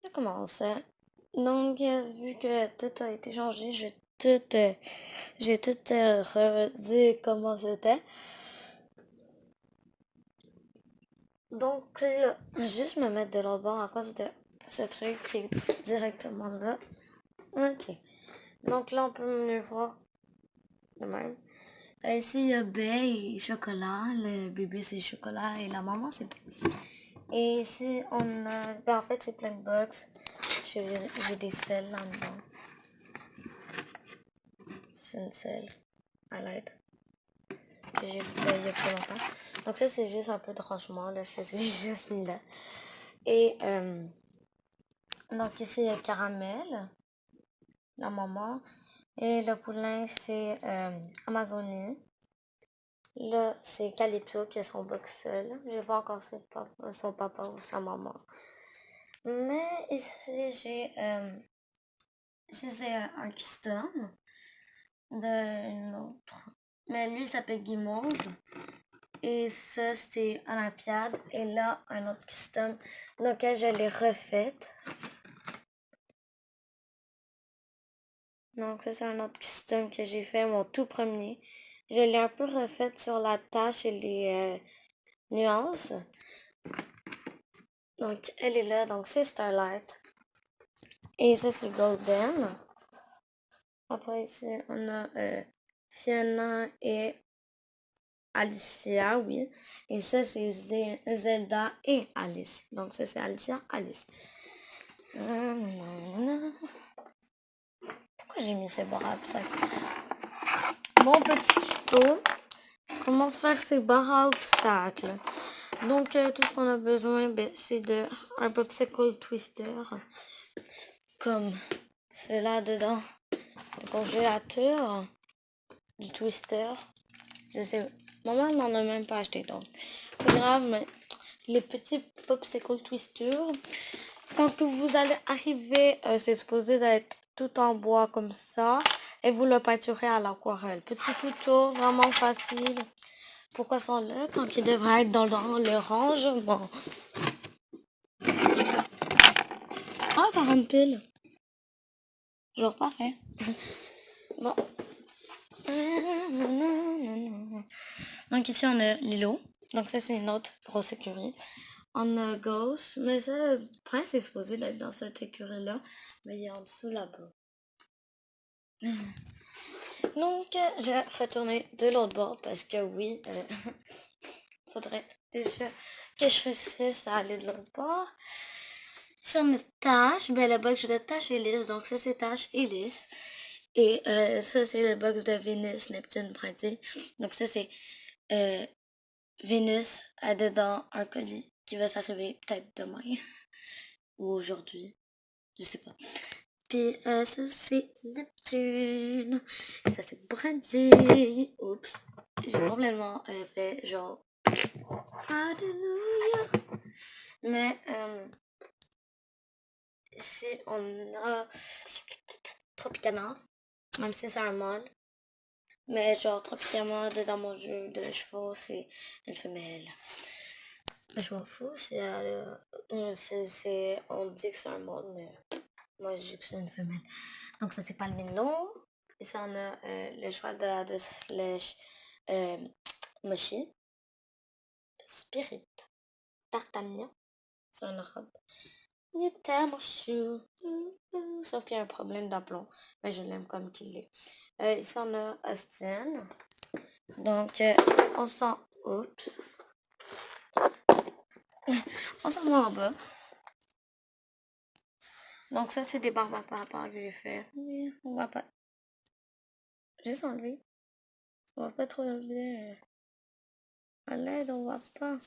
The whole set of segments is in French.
Ça commence. Donc, vu que tout a été changé, j'ai tout redit comment c'était. Donc, là, juste me mettre de l'autre bord à cause de ce truc qui est directement là. Ok. Donc là, on peut mieux voir de même. Ici, il y a baie et chocolat. Le bébé, c'est chocolat et la maman, c'est baie. Et ici, on a... Ben, en fait, c'est plein de box. J'ai des selles là-dedans. C'est une selle à l'aide que j'ai fait il y a pas longtemps. Donc ça, c'est juste un peu de rangement. Là, je les ai juste mis là. Et donc ici, il y a caramel, la maman. Et le poulain, c'est Amazonie. Là, c'est Calypso qui a son box seul. Je vois encore son papa ou sa maman. Mais ici c'est un custom d'une autre. Mais lui, il s'appelle Guimauve. Et ça, c'est Olympiade. Et là, un autre custom dans lequel je l'ai refaite. Donc ça, c'est un autre custom que j'ai fait, mon tout premier. Je l'ai un peu refaite sur la tache et les nuances. Donc, elle est là. Donc, c'est Starlight. Et ça, c'est Golden. Après, ici, on a Fiona et Alicia, oui. Et ça, c'est Zelda et Alice. Donc, ça, c'est Alicia, Alice. Pourquoi j'ai mis ces barres à obstacles? Mon petit tuto, comment faire ces barres à obstacles. Donc, tout ce qu'on a besoin, ben, c'est de un popsicle twister, comme cela dedans, le congélateur, du twister. Je sais, maman n'en a même pas acheté, donc pas grave, mais les petits popsicle twisters, quand vous allez arriver, c'est supposé d'être tout en bois comme ça, et vous le peinturez à l'aquarelle. Petit tuto, vraiment facile. Pourquoi sont là quand ils devraient être dans le rangement? Ah, ça rempile. Genre parfait. Bon. Donc ici on a Lilo. Donc ça c'est une autre grosse écurie. On a Ghost. Mais ça, le prince est supposé d'être dans cette écurie-là. Mais il est en dessous là-bas. Donc je vais retourner de l'autre bord parce que oui, faudrait déjà que je réussisse à aller de l'autre bord. Sur notre tâche, ben le box de tâche est lisse. Donc ça c'est tâche et lisse. Et ça c'est le box de Vénus, Neptune, Brindille. Donc ça c'est Vénus a dedans un colis qui va s'arriver peut-être demain ou aujourd'hui, je sais pas. Puis ça c'est Neptune, ça c'est Brindille. Oups, j'ai complètement fait genre Alléluia. Mais ici on a Tropicana, même si c'est un mâle. Mais genre Tropicana dans mon jeu de chevaux c'est une femelle. Mais je m'en fous, on dit que c'est un mâle, mais moi je dis que c'est une femelle. Donc ça c'est Palmino. Et ça on a le cheval de slash Moshi. Spirit. Tartamia. C'est un arabe. Il est tellement chou. Sauf qu'il y a un problème d'aplomb. Mais je l'aime comme qu'il est. Ici on a Austin. Donc on s'en... Oups. On s'en va en bas. Donc ça c'est des barbes à papa que j'ai fait. Oui, on va pas... Juste enlever. On va pas trop enlever. À l'aide, on va pas.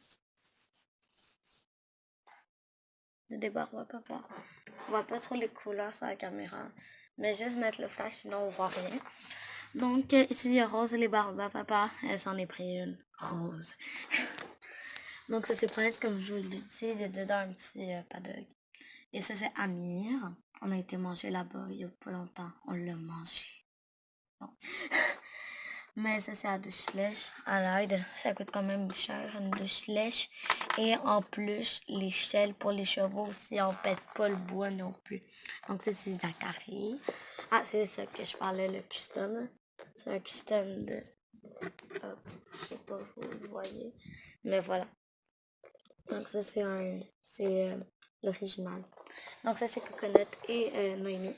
Des barbes à papa. On voit pas trop les couleurs sur la caméra. Mais juste mettre le flash, sinon on voit rien. Donc ici il y a Rose et les barbes à papa. Elle s'en est pris une. Rose. Donc ça c'est presque comme je vous le dis. Il y a dedans un petit paddock. Et ça c'est Amir. On a été manger là-bas il y a pas longtemps. On l'a mangé. Bon. Mais ça, c'est à douche lèche, à l'aide. Ça coûte quand même cher, une douche lèche. Et en plus, l'échelle pour les chevaux aussi, on pète pas le bois non plus. Donc, ça, c'est Zachary. Ah, c'est ça que je parlais, le custom. C'est un custom de... je sais pas si vous voyez. Mais voilà. Donc, ça, c'est l'original. Donc, ça, c'est Coconut et Noémie.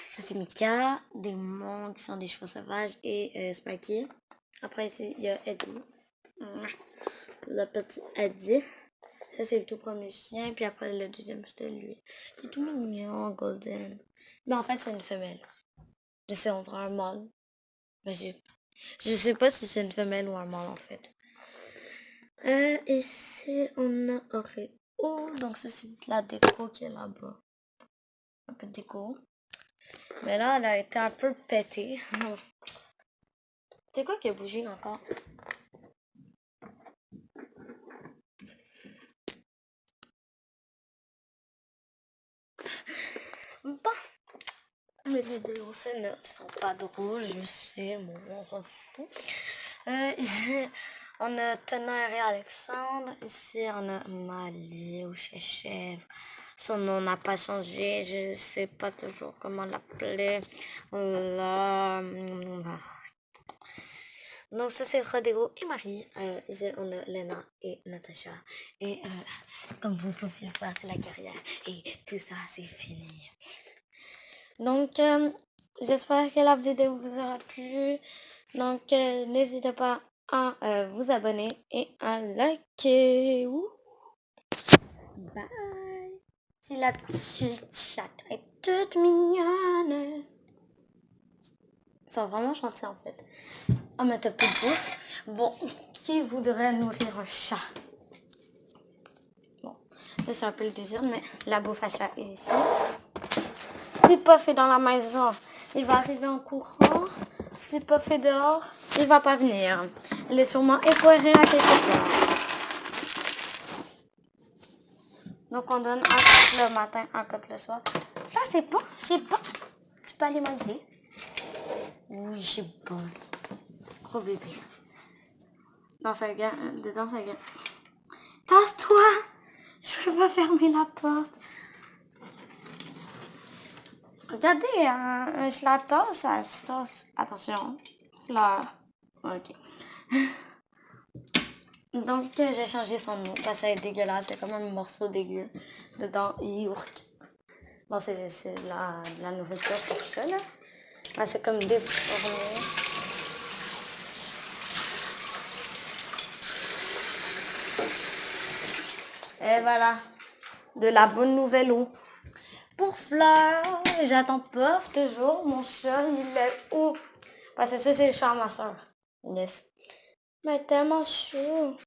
Ça, c'est Mika, des monts qui sont des chevaux sauvages et Spiky. Après, ici, il y a Eddie. Le petit Eddie. Ça, c'est le tout premier chien. Puis après, le deuxième, c'était lui. Il est tout mignon, Golden. Mais en fait, c'est une femelle. Je sais, on dirait un mâle. Mais je sais pas si c'est une femelle ou un mâle, en fait. Ici, on a Oreo. Donc, ça, c'est de la déco qui est là-bas. Un peu de déco. Mais là, elle a été un peu pétée. C'est quoi qui a bougé encore? Bon, mes vidéos, ce ne sont pas drôles, je sais, bon, on s'en fout. Ici, on a Tonnerre et Alexandre. Ici, on a Mali ou Chèvre. Son nom n'a pas changé, je ne sais pas toujours comment l'appeler. Là, donc ça c'est Rodrigo et Marie. Ici on a Lena et Natacha. Et comme vous pouvez le voir, c'est la carrière. Et tout ça c'est fini. Donc j'espère que la vidéo vous aura plu. Donc n'hésitez pas à vous abonner et à liker. Ouh. Bye. C'est la petite chatte est toute mignonne. Ils sont vraiment gentils en fait. Oh mais t'as plus de bouffe. Bon, qui voudrait nourrir un chat? Bon, ça c'est un peu le désir, mais la bouffe à chat est ici. Si pas fait dans la maison, il va arriver en courant. Si pas fait dehors, il va pas venir. Il est sûrement époiré à quelque part. Donc on donne un cup le matin, un cup le soir. Là c'est bon, c'est bon. Tu peux aller manger. Oui, c'est bon. Oh bébé. Dans sa gamme, dedans sa gamme. Tasse-toi! Je peux pas fermer la porte. Regardez, je la tasse, elle se tasse. Attention, fleur. Ok. Donc, j'ai changé son nom parce que c'est dégueulasse. C'est comme un morceau dégueu dedans. Yourk. Bon, c'est de la nourriture pour ça, là. Ah, c'est comme déformé. Et voilà. De la bonne nouvelle eau. Pour Fleur, j'attends pas toujours. Mon chat, il est où? Parce que ça, c'est le chat à ma soeur. Yes. Mais tellement chou.